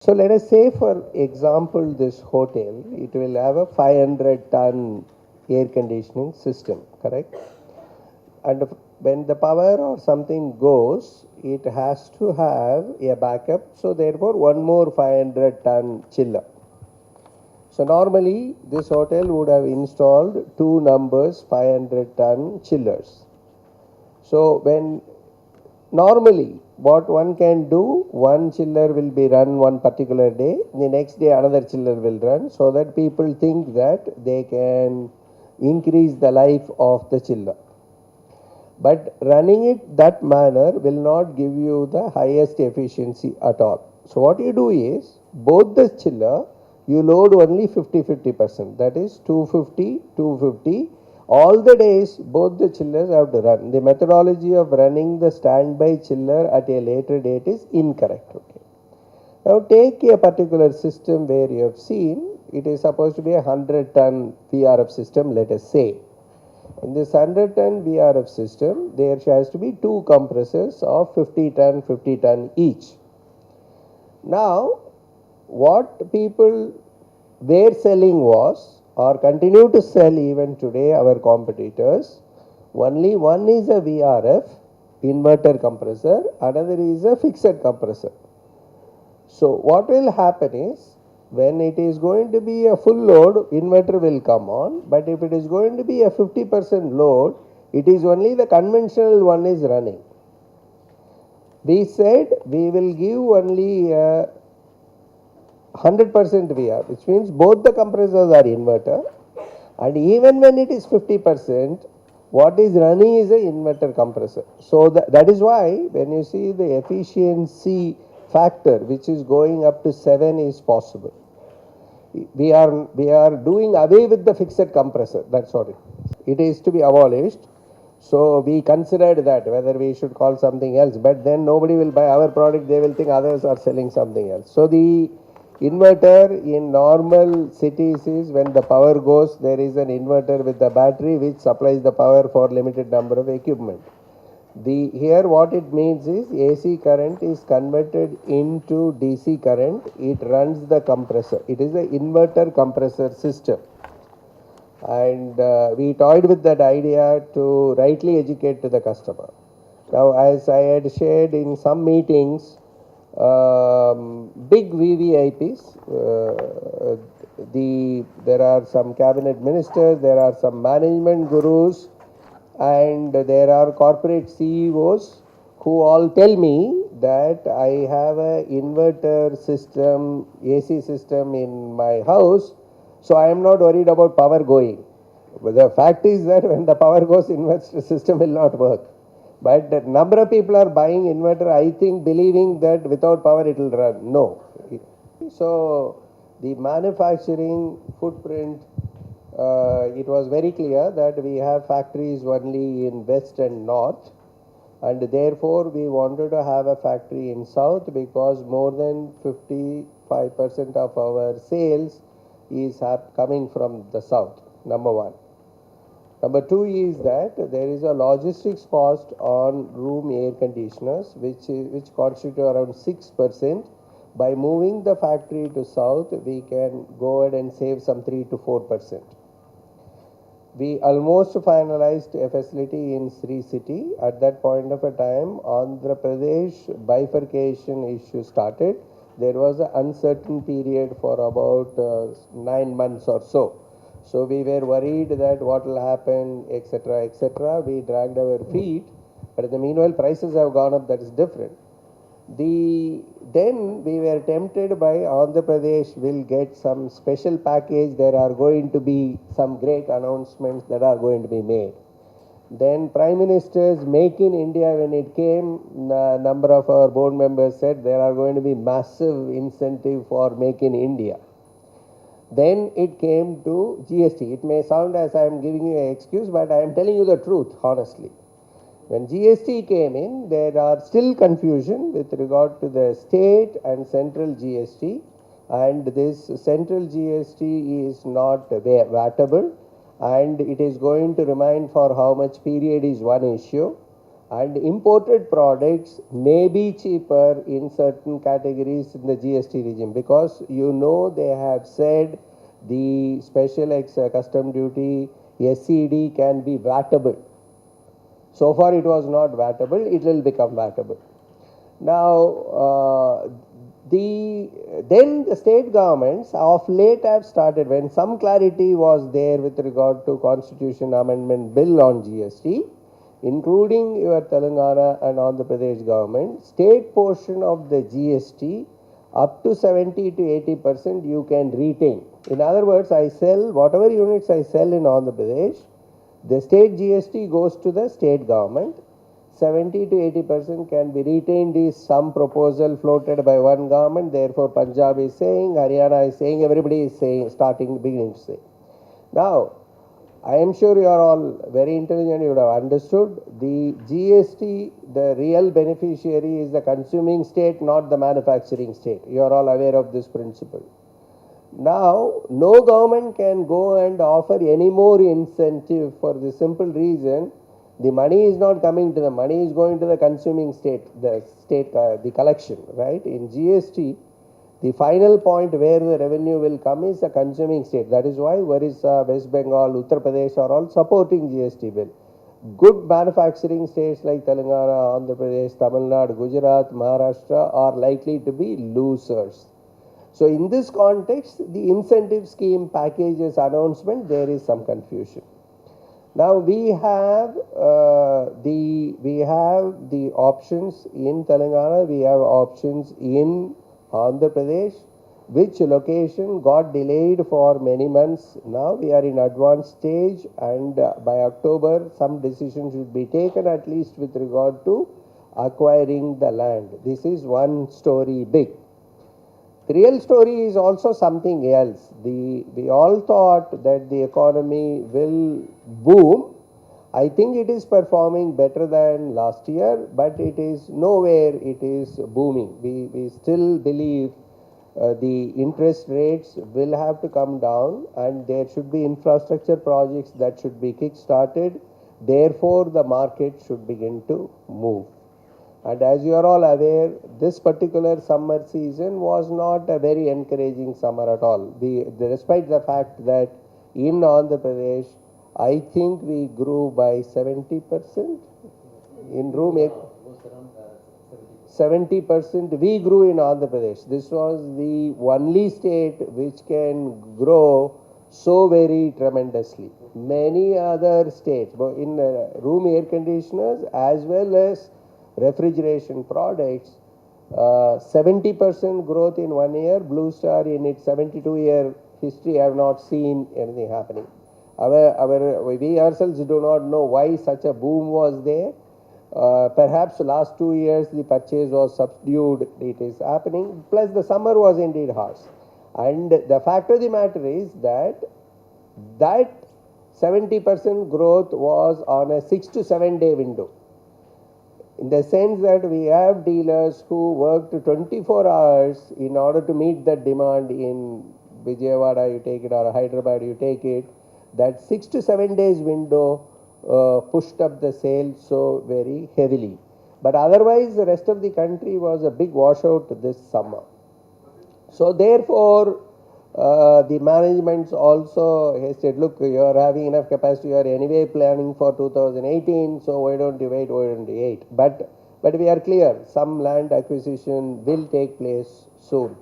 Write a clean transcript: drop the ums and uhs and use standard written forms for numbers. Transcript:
So let us say, for example, this hotel, it will have a 500-ton air conditioning system, correct? And when the power or something goes, it has to have a backup. So therefore, one more 500-ton chiller. So normally, this hotel would have installed two numbers 500-ton chillers. So when normally, what one can do, one chiller will be run one particular day, the next day another chiller will run, so that people think that they can increase the life of the chiller. But running it that manner will not give you the highest efficiency at all. So what you do is, both the chiller, you load only 50-50%, that is 250, 250. All the days, both the chillers have to run. The methodology of running the standby chiller at a later date is incorrect. Okay. Now take a particular system where you have seen, it is supposed to be a 100-ton VRF system, let us say. In this 100-ton VRF system, there has to be two compressors of 50-ton, 50-ton each. Now, what people were selling was, or continue to sell even today, our competitors, only one is a VRF, inverter compressor, another is a fixed compressor. So what will happen is, when it is going to be a full load, inverter will come on, but if it is going to be a 50% load, it is only the conventional one is running. We said we will give only 100% VR, which means both the compressors are inverter, and even when it is 50%, what is running is an inverter compressor. So that is why when you see the efficiency factor which is going up to 7 is possible. We are doing away with the fixed compressor. That's what it is to be abolished. So we considered that whether we should call something else, but then nobody will buy our product. They will think others are selling something else. So the inverter in normal cities is, when the power goes, there is an inverter with the battery which supplies the power for limited number of equipment. Here what it means is, AC current is converted into DC current. It runs the compressor. It is an inverter compressor system. And we toyed with that idea to rightly educate to the customer. Now, as I had shared in some meetings, big VVIPs, there are some cabinet ministers, there are some management gurus, and there are corporate CEOs who all tell me that I have an inverter system, AC system in my house, so I am not worried about power going. But the fact is that when the power goes, inverter system will not work. But the number of people are buying inverter, I think, believing that without power it will run. No. So the manufacturing footprint, it was very clear that we have factories only in west and north, and therefore we wanted to have a factory in south, because more than 55% of our sales is coming from the south, number one. Number two is that there is a logistics cost on room air conditioners, which constitute around 6%. By moving the factory to south, we can go ahead and save some 3 to 4%. We almost finalized a facility in Sri City. At that point of a time, Andhra Pradesh bifurcation issue started. There was an uncertain period for about 9 months or so. So we were worried that what will happen, etc., etc. We dragged our feet, but in the meanwhile, prices have gone up. That is different. Then we were tempted by Andhra Pradesh will get some special package. There are going to be some great announcements that are going to be made. Then Prime Minister's Make in India, when it came, a number of our board members said there are going to be massive incentive for Make in India. Then it came to GST. It may sound as I am giving you an excuse, but I am telling you the truth, honestly. When GST came in, there are still confusion with regard to the state and central GST, and this central GST is not VATable, and it is going to remain for how much period is one issue. and imported products may be cheaper in certain categories in the GST regime, because they have said the special custom duty SCD can be vatable. So far it was not vatable, it will become vatable. Now, then the state governments of late have started, when some clarity was there with regard to Constitution Amendment Bill on GST, including your Telangana and Andhra Pradesh government, state portion of the GST up to 70 to 80% you can retain. In other words, I sell whatever units I sell in Andhra Pradesh, the state GST goes to the state government. 70 to 80% can be retained is some proposal floated by one government. Therefore, Punjab is saying, Haryana is saying, everybody is saying, beginning to say. Now, I am sure you are all very intelligent, you would have understood the GST, the real beneficiary is the consuming state, not the manufacturing state. You are all aware of this principle. Now, no government can go and offer any more incentive for the simple reason the money is not coming to the money is going to the consuming state, the collection, right? In GST, the final point where the revenue will come is the consuming state. That is why Orissa, West Bengal, Uttar Pradesh are all supporting GST bill. Good manufacturing states like Telangana, Andhra Pradesh, Tamil Nadu, Gujarat, Maharashtra are likely to be losers. So in this context, the incentive scheme packages announcement, there is some confusion. Now we have the options in Telangana, we have options in Andhra Pradesh, which location got delayed for many months. Now we are in advanced stage, and by October some decision should be taken, at least with regard to acquiring the land. This is one story big. The real story is also something else. We all thought that the economy will boom. I think it is performing better than last year, but it is nowhere it is booming. We still believe the interest rates will have to come down, and there should be infrastructure projects that should be kick-started. Therefore, the market should begin to move. And as you are all aware, this particular summer season was not a very encouraging summer at all. Despite the fact that in Andhra Pradesh, I think we grew by 70% in room. 70% we grew in Andhra Pradesh. This was the only state which can grow so very tremendously. Many other states, but in room air conditioners as well as refrigeration products, 70% growth in 1 year. Blue Star in its 72-year history, I have not seen anything happening. We ourselves do not know why such a boom was there. Perhaps last 2 years the purchase was subdued. It is happening. Plus the summer was indeed harsh. And the fact of the matter is that 70% growth was on a 6 to 7 day window. In the sense that we have dealers who worked 24 hours in order to meet the demand in Vijayawada, you take it, or Hyderabad, you take it. That 6 to 7 days window pushed up the sales so very heavily. But otherwise, the rest of the country was a big washout this summer. So therefore, the managements also has said, look, you are having enough capacity, you are anyway planning for 2018, so why don't you wait? But we are clear, some land acquisition will take place soon.